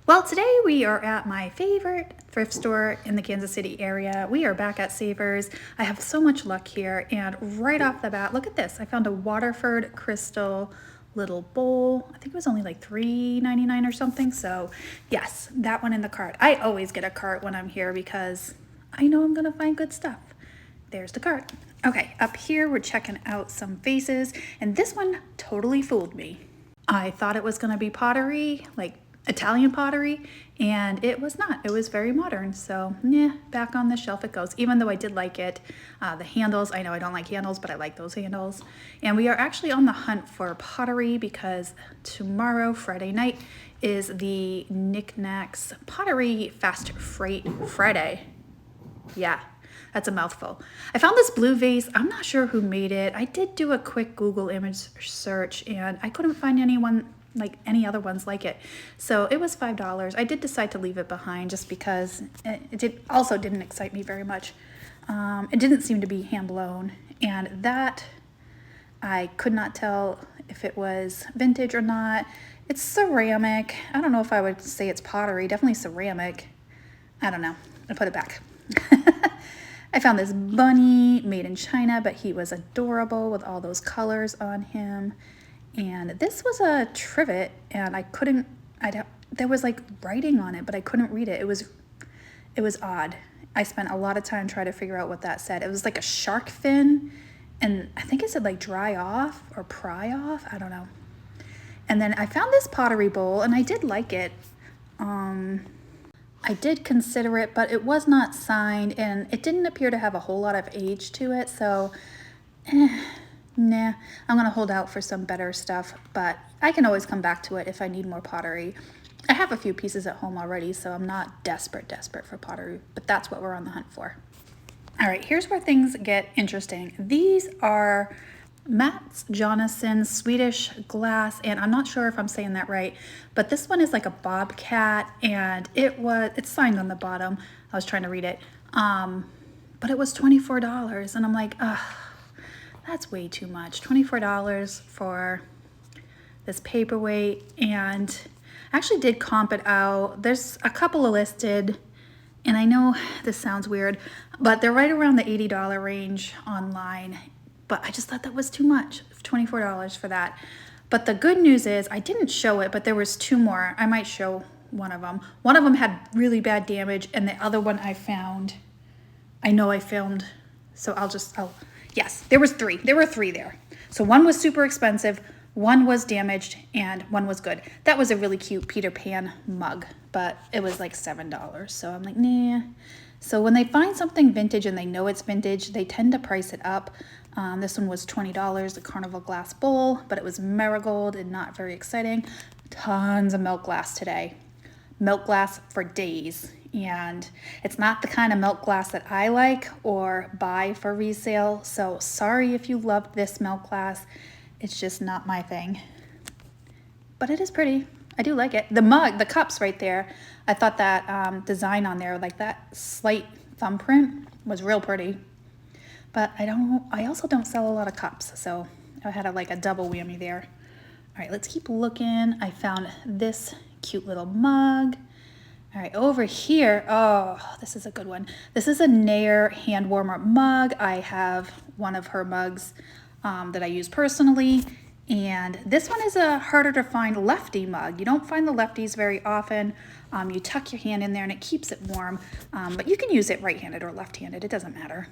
Well, today we are at my favorite thrift store in the Kansas City area. We are back at Savers. I have so much luck here, and right off the bat, look at this. I found a Waterford crystal little bowl. I think it was only like $3.99 or something. So yes, that one in the cart. I always get a cart when I'm here because I know I'm gonna find good stuff. There's the cart. Okay, up here we're checking out some vases, and this one totally fooled me. I thought it was gonna be pottery, like Italian pottery, and it was not. It was very modern. So yeah, back on the shelf it goes, even though I did like it. The handles, I know I don't like handles, but I like those handles. And we are actually on the hunt for pottery because tomorrow, Friday night, is the Knickknacks Pottery Fast Freight Friday. Yeah, that's a mouthful. I found this blue vase. I'm not sure who made it. I did do a quick Google image search and I couldn't find anyone like any other ones like it. So it was $5. I did decide to leave it behind just because also didn't excite me very much. It didn't seem to be hand blown, and that I could not tell if it was vintage or not. It's ceramic. I don't know if I would say it's pottery, definitely ceramic. I don't know. I put it back. I found this bunny made in China, but he was adorable with all those colors on him. And this was a trivet, and there was like writing on it, but I couldn't read it. It was odd. I spent a lot of time trying to figure out what that said. It was like a shark fin, and I think it said like dry off or pry off. I don't know. And then I found this pottery bowl, and I did like it. I did consider it, but it was not signed, and it didn't appear to have a whole lot of age to it, so nah, I'm gonna hold out for some better stuff, but I can always come back to it if I need more pottery. I have a few pieces at home already, so I'm not desperate for pottery, but that's what we're on the hunt for. All right, here's where things get interesting. These are Mats Jonasson Swedish glass, and I'm not sure if I'm saying that right, but this one is like a bobcat, and it's signed on the bottom. I was trying to read it, but it was $24, and I'm like, ugh. That's way too much. $24 for this paperweight, and I actually did comp it out. There's a couple listed, and I know this sounds weird, but they're right around the $80 range online. But I just thought that was too much, $24 for that. But the good news is I didn't show it, but there was two more. I might show one of them. One of them had really bad damage, and the other one I know I filmed, so yes, there were three there. So one was super expensive, one was damaged, and one was good. That was a really cute Peter Pan mug, but it was like $7. So I'm like, nah. So when they find something vintage and they know it's vintage, they tend to price it up. This one was $20, the Carnival glass bowl, but it was marigold and not very exciting. Tons of milk glass today. Milk glass for days. And it's not the kind of milk glass that I like or buy for resale. So sorry if you loved this milk glass. It's just not my thing. But it is pretty. I do like it. The mug, the cups right there, I thought that design on there, like that slight thumbprint, was real pretty. But I also don't sell a lot of cups, so I had a double whammy there. All right, let's keep looking. I found this cute little mug. All right, over here, oh, this is a good one. This is a Nair hand warmer mug. I have one of her mugs that I use personally, and this one is a harder to find lefty mug. You don't find the lefties very often. You tuck your hand in there and it keeps it warm, but you can use it right-handed or left-handed, it doesn't matter.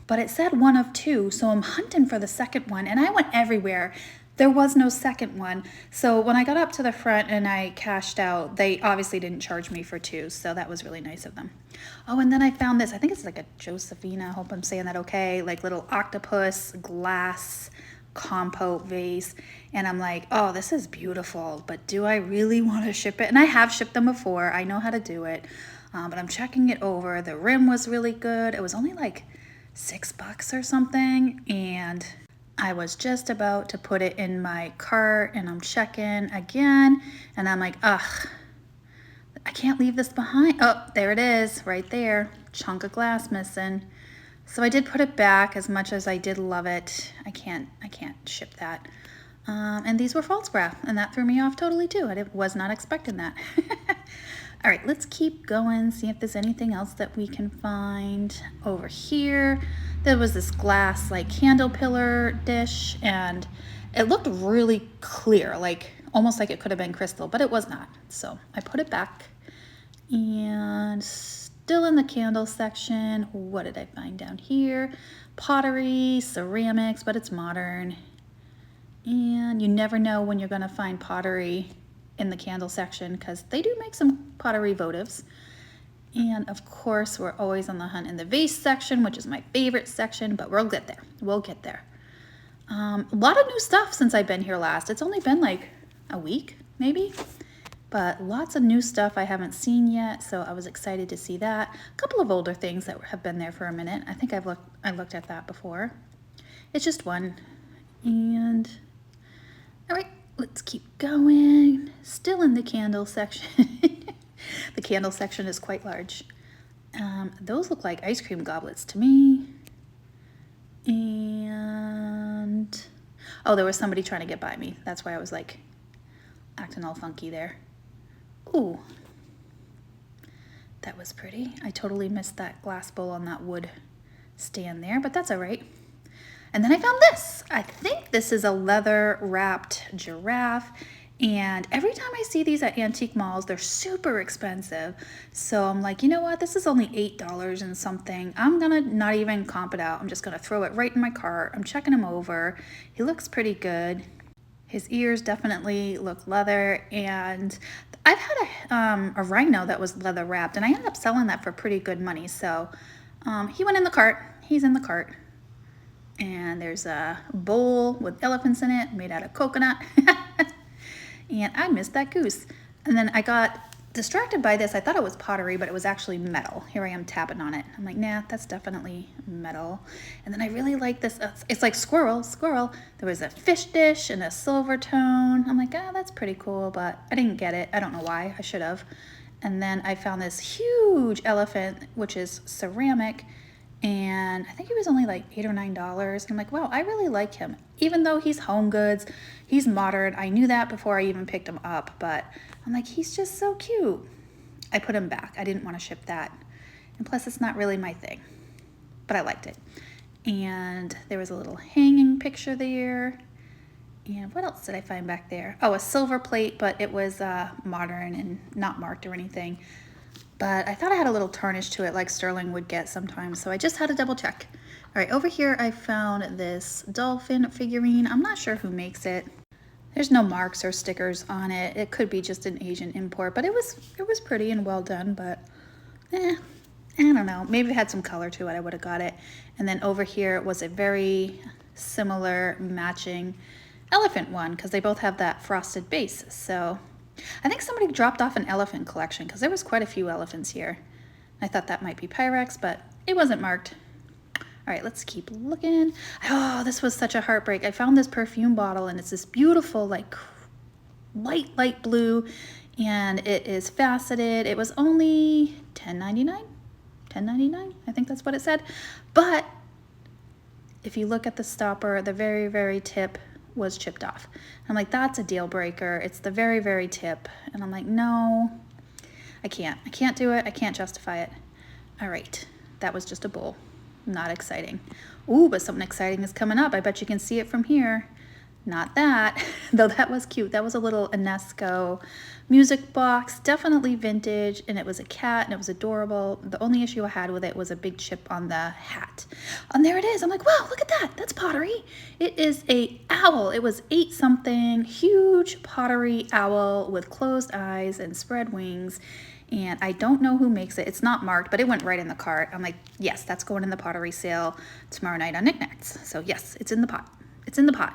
But it said one of two, so I'm hunting for the second one, and I went everywhere. There was no second one. So when I got up to the front and I cashed out, they obviously didn't charge me for two, so that was really nice of them. Oh, and then I found this. I think it's like a Josephina, I hope I'm saying that okay, like little octopus glass compote vase. And I'm like, oh, this is beautiful, but do I really want to ship it? And I have shipped them before. I know how to do it, but I'm checking it over. The rim was really good. It was only like $6 or something, and I was just about to put it in my cart, and I'm checking again, and I'm like, ugh, I can't leave this behind. Oh, there it is, right there. Chunk of glass missing. So I did put it back. As much as I did love it, I can't ship that. And these were false bra, and that threw me off totally too. I was not expecting that. All right, let's keep going, see if there's anything else that we can find. Over here, there was this glass like candle pillar dish, and it looked really clear, like almost like it could have been crystal, but it was not. So I put it back, and still in the candle section, what did I find down here? Pottery, ceramics, but it's modern. And you never know when you're gonna find pottery in the candle section because they do make some pottery votives. And of course, we're always on the hunt in the vase section, which is my favorite section, but we'll get there. We'll get there. A lot of new stuff since I've been here last. It's only been like a week, maybe, but lots of new stuff I haven't seen yet, so I was excited to see that. A couple of older things that have been there for a minute. I think I looked at that before. It's just one. And all right, let's keep going. Still in the candle section. The candle section is quite large. Those look like ice cream goblets to me. And, oh, there was somebody trying to get by me. That's why I was like acting all funky there. Ooh, that was pretty. I totally missed that glass bowl on that wood stand there, but that's all right. And then I found this. I think this is a leather wrapped giraffe. And every time I see these at antique malls, they're super expensive. So I'm like, you know what? This is only $8 and something. I'm gonna not even comp it out. I'm just gonna throw it right in my cart. I'm checking him over. He looks pretty good. His ears definitely look leather. And I've had a rhino that was leather wrapped, and I ended up selling that for pretty good money. So he went in the cart. He's in the cart. And there's a bowl with elephants in it made out of coconut. And I missed that goose. And then I got distracted by this. I thought it was pottery, but it was actually metal. Here I am tapping on it. I'm like, nah, that's definitely metal. And then I really like this. It's like squirrel. There was a fish dish and a silver tone. I'm like, ah, that's pretty cool, but I didn't get it. I don't know why. I should have. And then I found this huge elephant, which is ceramic. And I think he was only like $8 or $9. And I'm like, wow, I really like him. Even though he's home goods, he's modern. I knew that before I even picked him up, but I'm like, he's just so cute. I put him back. I didn't want to ship that. And plus, it's not really my thing, but I liked it. And there was a little hanging picture there. And what else did I find back there? Oh, a silver plate, but it was modern and not marked or anything. But I thought I had a little tarnish to it like sterling would get sometimes, so I just had to double check. All right, over here I found this dolphin figurine. I'm not sure who makes it. There's no marks or stickers on it. It could be just an Asian import, but it was pretty and well done, but I don't know. Maybe it had some color to it, I would have got it. And then over here was a very similar matching elephant one because they both have that frosted base, so I think somebody dropped off an elephant collection because there was quite a few elephants here. I thought that might be Pyrex, but it wasn't marked. All right, let's keep looking. Oh, this was such a heartbreak. I found this perfume bottle, and it's this beautiful, like, light blue, and it is faceted. It was only $10.99? $10.99? I think that's what it said. But if you look at the stopper, the very tip was chipped off. I'm like, that's a deal breaker. It's the very tip. And I'm like, no, I can't do it. I can't justify it. All right, that was just a bowl. Not exciting. Ooh, but something exciting is coming up. I bet you can see it from here. Not that, though that was cute. That was a little Enesco music box, definitely vintage, and it was a cat, and it was adorable. The only issue I had with it was a big chip on the hat. And there it is. I'm like, wow, look at that. That's pottery. It is a owl. It was 8 something, huge pottery owl with closed eyes and spread wings. And I don't know who makes it. It's not marked, but it went right in the cart. I'm like, yes, that's going in the pottery sale tomorrow night on Knickknacks. So yes, it's in the pot. It's in the pot.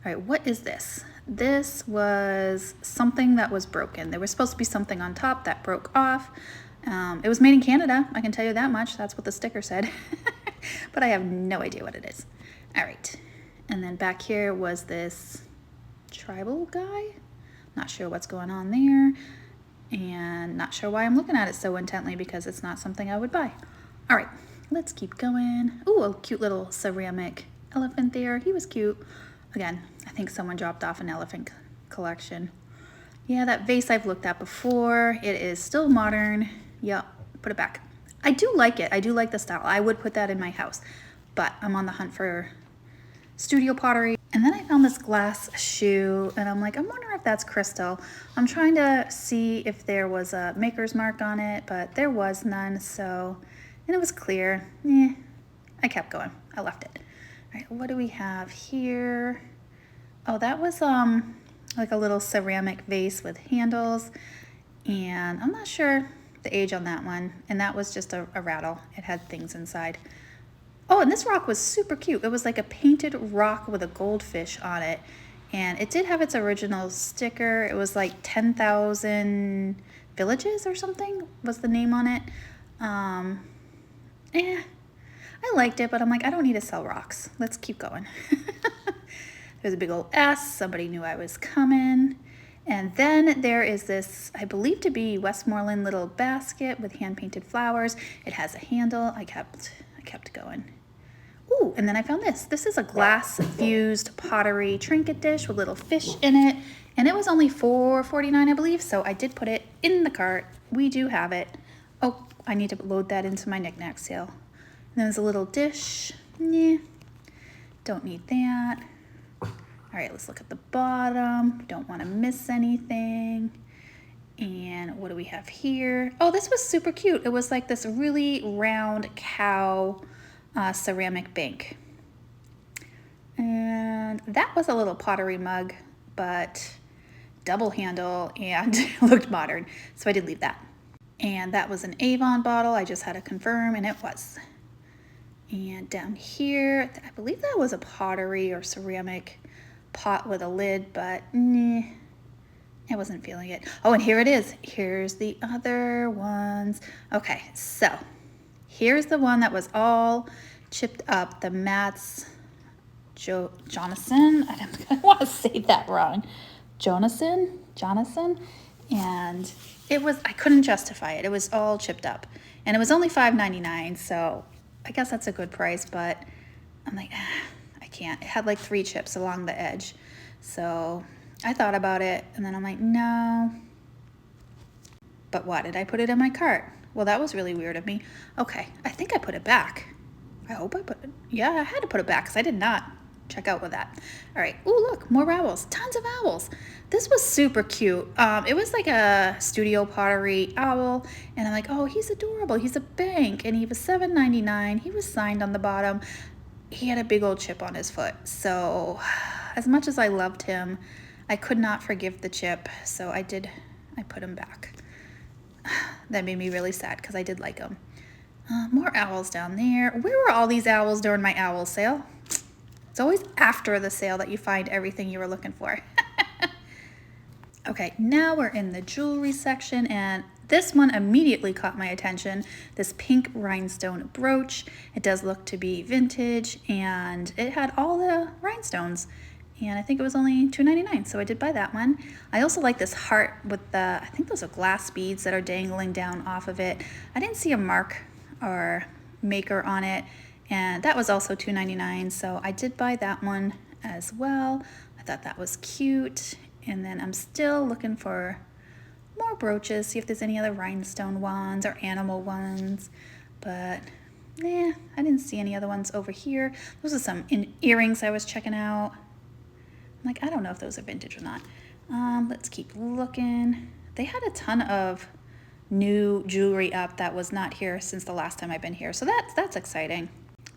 All right, what is this? This was something that was broken. There was supposed to be something on top that broke off. It was made in Canada, I can tell you that much. That's what the sticker said. But I have no idea what it is. All right, and then back here was this tribal guy. Not sure what's going on there. And not sure why I'm looking at it so intently because it's not something I would buy. All right, let's keep going. Ooh, a cute little ceramic elephant there. He was cute. Again, I think someone dropped off an elephant collection. Yeah, that vase I've looked at before. It is still modern. Yep, put it back. I do like it. I do like the style. I would put that in my house, but I'm on the hunt for studio pottery. And then I found this glass shoe and I'm like, I'm wondering if that's crystal. I'm trying to see if there was a maker's mark on it, but there was none. So, and it was clear. I kept going. I left it. All right, what do we have here? Oh, that was like a little ceramic vase with handles, and I'm not sure the age on that one. And that was just a rattle. It had things inside. Oh, and this rock was super cute. It was like a painted rock with a goldfish on it. And it did have its original sticker. It was like 10,000 Villages or something was the name on it. I liked it, but I'm like, I don't need to sell rocks. Let's keep going. There's a big old S. Somebody knew I was coming. And then there is this, I believe to be Westmoreland little basket with hand-painted flowers. It has a handle. I kept going. Ooh, and then I found this. This is a glass-fused pottery trinket dish with little fish in it. And it was only $4.49, I believe, so I did put it in the cart. We do have it. Oh, I need to load that into my knick-knack sale. And there's a little dish. Don't need that. All right, let's look at the bottom. Don't want to miss anything. And what do we have here? Oh, this was super cute. It was like this really round cow ceramic bank. And that was a little pottery mug, but double handle and looked modern. So I did leave that. And that was an Avon bottle. I just had to confirm, and it was. And down here, I believe that was a pottery or ceramic pot with a lid, but I wasn't feeling it. Oh, and here it is. Here's the other ones. Okay, so here's the one that was all chipped up, the Matt's Jonathan. I want to say that wrong. Jonathan, and it was, I couldn't justify it. It was all chipped up, and it was only $5.99, so I guess that's a good price, but I'm like, I can't. It had like 3 chips along the edge. So I thought about it, and then I'm like, no. But why did I put it in my cart? Well, that was really weird of me. Okay, I think I put it back. I hope I put it. Yeah, I had to put it back because I did not check out with that. All right. Ooh, look, more owls. Tons of owls. This was super cute. It was like a studio pottery owl, and I'm like, oh, he's adorable. He's a bank, and he was $7.99. He was signed on the bottom. He had a big old chip on his foot. So as much as I loved him, I could not forgive the chip. So I put him back. That made me really sad because I did like him. More owls down there. Where were all these owls during my owl sale? It's always after the sale that you find everything you were looking for. Okay, now we're in the jewelry section, and this one immediately caught my attention. This pink rhinestone brooch. It does look to be vintage, and it had all the rhinestones. And I think it was only $2.99, so I did buy that one. I also like this heart with the, I think those are glass beads that are dangling down off of it. I didn't see a mark or maker on it, and that was also $2.99, so I did buy that one as well. I thought that was cute. And then I'm still looking for more brooches, see if there's any other rhinestone ones or animal ones, but I didn't see any other ones over here. Those are some earrings I was checking out. I'm like, I don't know if those are vintage or not. Let's keep looking. They had a ton of new jewelry up that was not here since the last time I've been here, so that's exciting.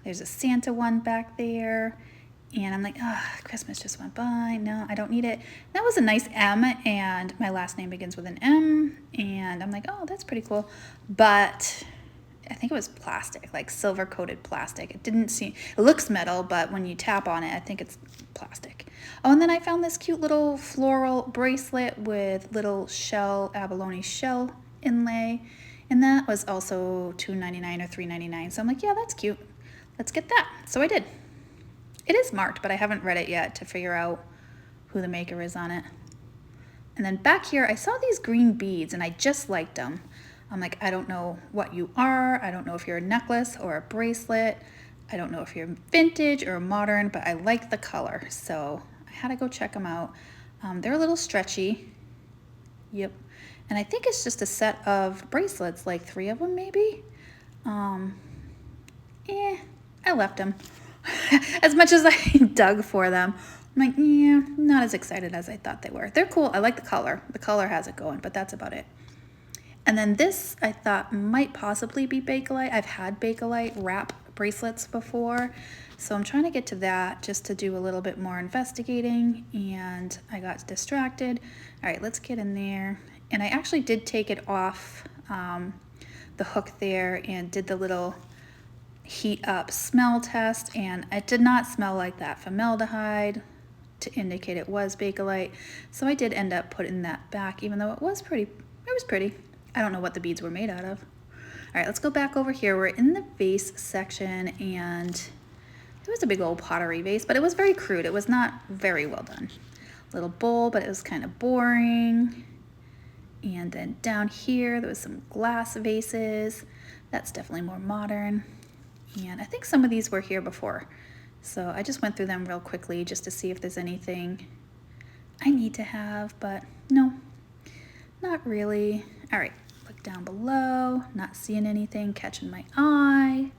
There's a Santa one back there. And I'm like, Christmas just went by. No, I don't need it. That was a nice M, and my last name begins with an M. And I'm like, oh, that's pretty cool. But I think it was plastic, like silver-coated plastic. It looks metal, but when you tap on it, I think it's plastic. Oh, and then I found this cute little floral bracelet with little abalone shell inlay. And that was also $2.99 or $3.99. So I'm like, yeah, that's cute. Let's get that. So I did. It is marked, but I haven't read it yet to figure out who the maker is on it. And then back here, I saw these green beads, and I just liked them. I'm like, I don't know what you are. I don't know if you're a necklace or a bracelet. I don't know if you're vintage or modern, but I like the color, so I had to go check them out. They're a little stretchy. Yep. And I think it's just a set of bracelets, like 3 of them maybe. I left them. As much as I dug for them, I'm like, yeah, not as excited as I thought they were. They're cool. I like the color. The color has it going, but that's about it. And then this I thought might possibly be Bakelite. I've had Bakelite wrap bracelets before, so I'm trying to get to that just to do a little bit more investigating, and I got distracted. All right, let's get in there. And I actually did take it off the hook there and did the little heat up smell test, and it did not smell like that formaldehyde to indicate it was Bakelite. So I did end up putting that back, even though it was pretty. It was pretty. I don't know what the beads were made out of. All right, let's go back over here. We're in the vase section, and it was a big old pottery vase, but it was very crude. It was not very well done. Little bowl, but it was kind of boring. And then down here, there was some glass vases. That's definitely more modern. And I think some of these were here before. So I just went through them real quickly just to see if there's anything I need to have, but no, not really. All right, look down below, not seeing anything catching my eye.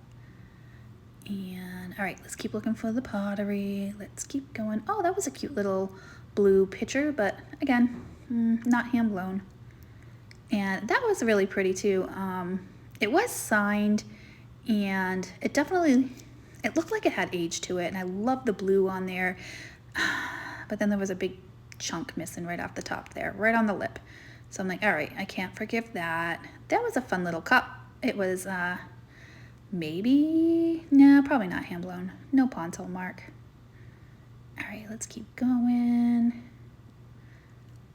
And all right, let's keep looking for the pottery. Let's keep going. Oh, that was a cute little blue pitcher, but again, not hand blown. And that was really pretty too. It was signed, and it looked like it had age to it, and I love the blue on there. But then there was a big chunk missing right off the top there, right on the lip. So I'm like, all right, I can't forgive that. That was a fun little cup. It was probably not hand blown. No Pontil mark. All right, let's keep going.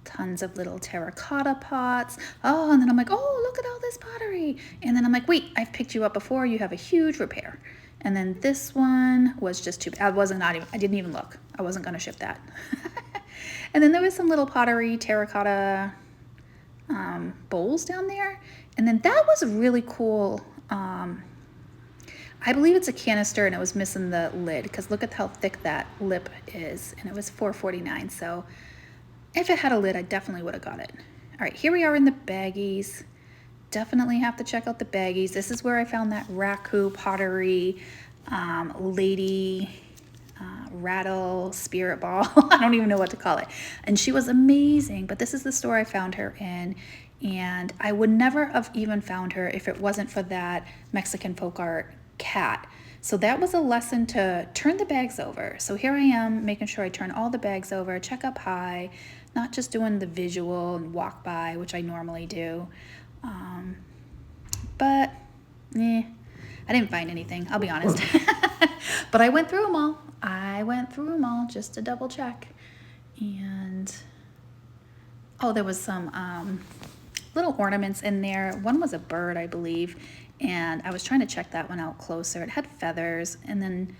Tons of little terracotta pots. Oh, and then I'm like, oh, look at all this pottery. And then I'm like, wait, I've picked you up before. You have a huge repair. And then this one was just too, I didn't even look. I wasn't gonna ship that. And then there was some little pottery terracotta bowls down there. And then that was really cool. I believe it's a canister, and it was missing the lid, because look at how thick that lip is. And it was $4.49. So if it had a lid, I definitely would have got it. All right, here we are in the baggies. Definitely have to check out the baggies. This is where I found that Raku pottery lady rattle spirit ball. I don't even know what to call it. And she was amazing, but this is the store I found her in. And I would never have even found her if it wasn't for that Mexican folk art cat. So that was a lesson to turn the bags over. So here I am making sure I turn all the bags over, check up high, not just doing the visual and walk by, which I normally do. But I didn't find anything, I'll be honest. But I went through them all. Just to double check. And oh, there was some little ornaments in there. One was a bird, I believe. And I was trying to check that one out closer. It had feathers, and then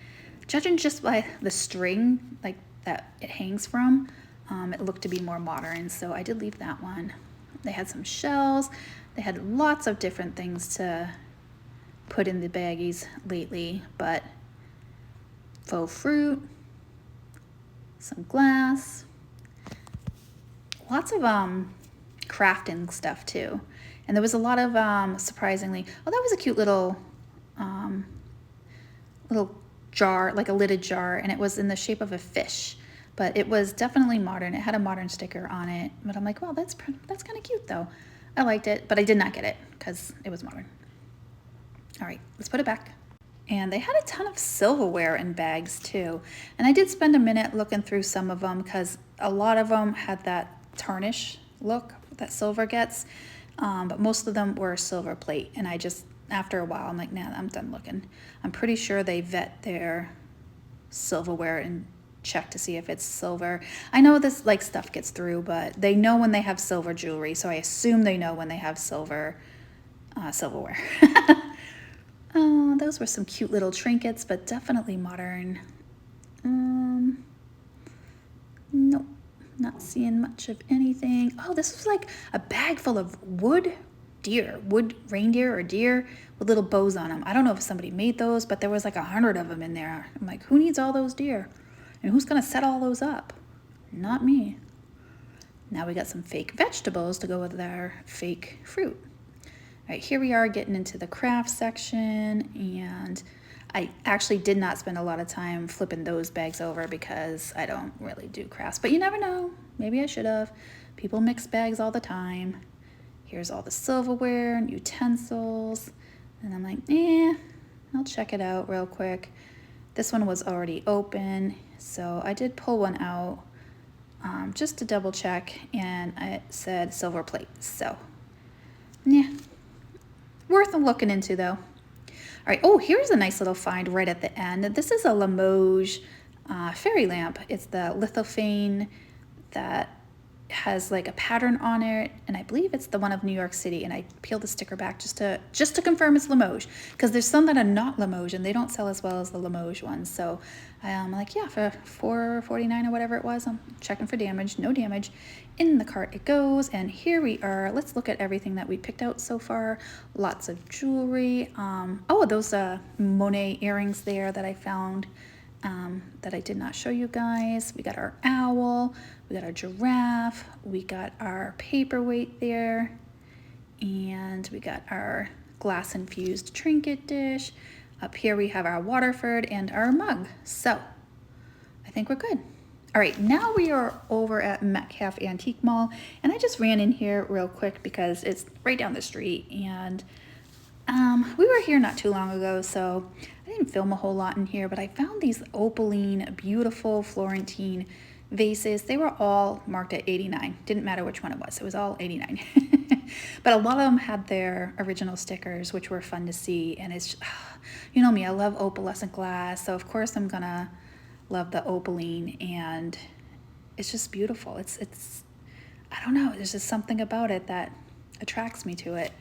judging just by the string like that it hangs from, it looked to be more modern, so I did leave that one. They had some shells. They had lots of different things to put in the baggies lately, but faux fruit, some glass, lots of crafting stuff too. And there was a lot of, surprisingly, oh, that was a cute little jar, like a lidded jar, and it was in the shape of a fish. But it was definitely modern. It had a modern sticker on it. But I'm like, well, that's kind of cute though. I liked it, but I did not get it because it was modern. All right, let's put it back. And they had a ton of silverware in bags too. And I did spend a minute looking through some of them because a lot of them had that tarnish look that silver gets. But most of them were silver plate, and I just, after a while, I'm like, nah, I'm done looking. I'm pretty sure they vet their silverware and check to see if it's silver. I know this like stuff gets through, but they know when they have silver jewelry, so I assume they know when they have silverware. Those were some cute little trinkets, but definitely modern. Nope. Not seeing much of anything. Oh, this was like a bag full of wood deer, wood reindeer or deer with little bows on them. I don't know if somebody made those, but there was like 100 of them in there. I'm like, who needs all those deer? And who's gonna set all those up? Not me. Now we got some fake vegetables to go with our fake fruit. All right, here we are getting into the craft section, and I actually did not spend a lot of time flipping those bags over because I don't really do crafts, but you never know. Maybe I should have. People mix bags all the time. Here's all the silverware and utensils, and I'm like, I'll check it out real quick. This one was already open, so I did pull one out just to double check, and it said silver plate, so yeah. Worth looking into though. All right, oh, here's a nice little find right at the end. This is a Limoges fairy lamp. It's the lithophane that has like a pattern on it, and I believe it's the one of New York City, and I peeled the sticker back just to confirm it's Limoges, because there's some that are not Limoges and they don't sell as well as the Limoges ones. So I'm like, yeah, for $4.49 or whatever it was, I'm checking for damage. No damage. In the cart it goes, and here we are. Let's look at everything that we picked out so far. Lots of jewelry. Oh, those Monet earrings there that I found that I did not show you guys. We got our owl, we got our giraffe, we got our paperweight there, and we got our glass infused trinket dish. Up here we have our Waterford and our mug. So I think we're good. All right, now we are over at Metcalf Antique Mall, and I just ran in here real quick because it's right down the street, and we were here not too long ago, so I didn't film a whole lot in here, but I found these opaline, beautiful Florentine vases. They were all marked at 89. Didn't matter which one it was all 89. But a lot of them had their original stickers, which were fun to see, and it's, you know me, I love opalescent glass, so of course I'm gonna love the opaline, and it's just beautiful. It's I don't know, there's just something about it that attracts me to it.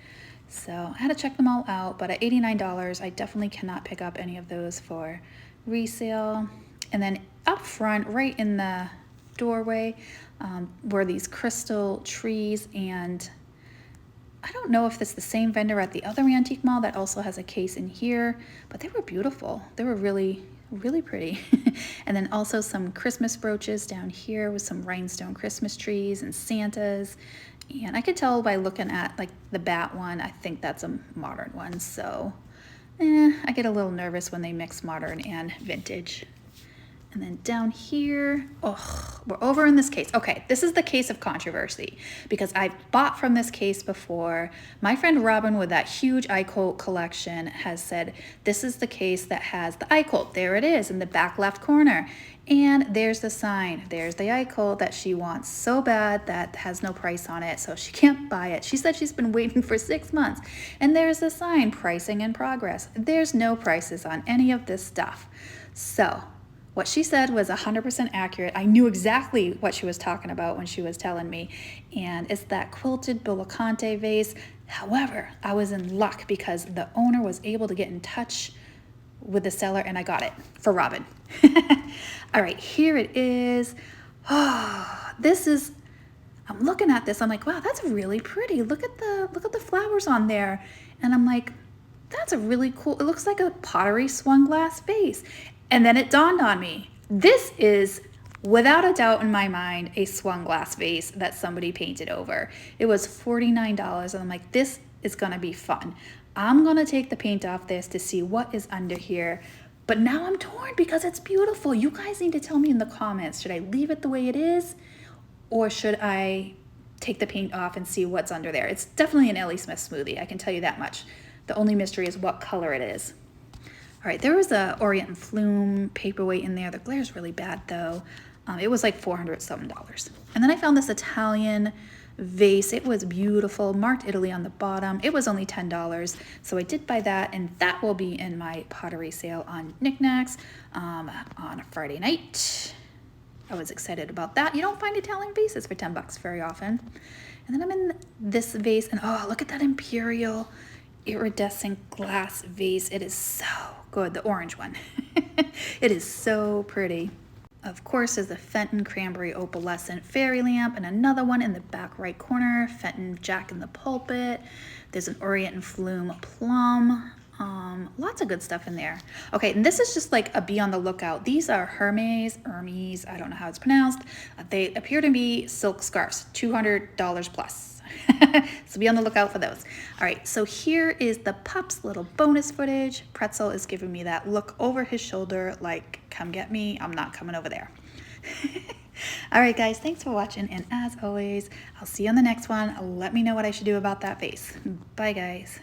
So I had to check them all out, but at $89, I definitely cannot pick up any of those for resale. And then up front, right in the doorway, were these crystal trees, and I don't know if it's the same vendor at the other antique mall that also has a case in here, but they were beautiful. They were really, really pretty. And then also some Christmas brooches down here with some rhinestone Christmas trees and Santas. And I could tell by looking at like the bat one, I think that's a modern one. So I get a little nervous when they mix modern and vintage. And then down here, oh, we're over in this case. Okay, this is the case of controversy because I've bought from this case before. My friend Robin with that huge iColt collection has said, this is the case that has the iColt. There it is in the back left corner. And there's the sign. There's the iColt that she wants so bad that has no price on it, so she can't buy it. She said she's been waiting for 6 months. And there's the sign, pricing in progress. There's no prices on any of this stuff. So what she said was 100% accurate. I knew exactly what she was talking about when she was telling me. And it's that quilted Bilicante vase. However, I was in luck because the owner was able to get in touch with the seller and I got it for Robin. All right, here it is. Oh, this is, I'm looking at this. I'm like, wow, that's really pretty. Look at the flowers on there. And I'm like, that's a really cool, it looks like a Pottery swung glass vase. And then it dawned on me, this is without a doubt in my mind a swung glass vase that somebody painted over. It was $49 and I'm like, this is gonna be fun. I'm gonna take the paint off this to see what is under here. But now I'm torn because it's beautiful. You guys need to tell me in the comments, should I leave it the way it is or should I take the paint off and see what's under there? It's definitely an Ellie Smith smoothie, I can tell you that much. The only mystery is what color it is. All right, there was a Orient and Flume paperweight in there. The glare's really bad though. It was like $400-something. And then I found this Italian vase. It was beautiful, marked Italy on the bottom. It was only $10, so I did buy that, and that will be in my pottery sale on Knickknacks on a Friday night. I was excited about that. You don't find Italian vases for 10 bucks very often. And then I'm in this vase, and oh, look at that imperial iridescent glass vase. It is so good, the orange one. It is so pretty. of course, is the Fenton Cranberry Opalescent Fairy Lamp, and another one in the back right corner, Fenton Jack in the Pulpit. There's an Orient and Flume Plum. Lots of good stuff in there. Okay, and this is just like a be on the lookout. These are Hermes, I don't know how it's pronounced. They appear to be silk scarves, $200 plus. So be on the lookout for those. All right, so here is the pup's little bonus footage. Pretzel is giving me that look over his shoulder like, come get me, I'm not coming over there. All right, guys, thanks for watching, and as always, I'll see you on the next one. Let me know what I should do about that vase. Bye, guys.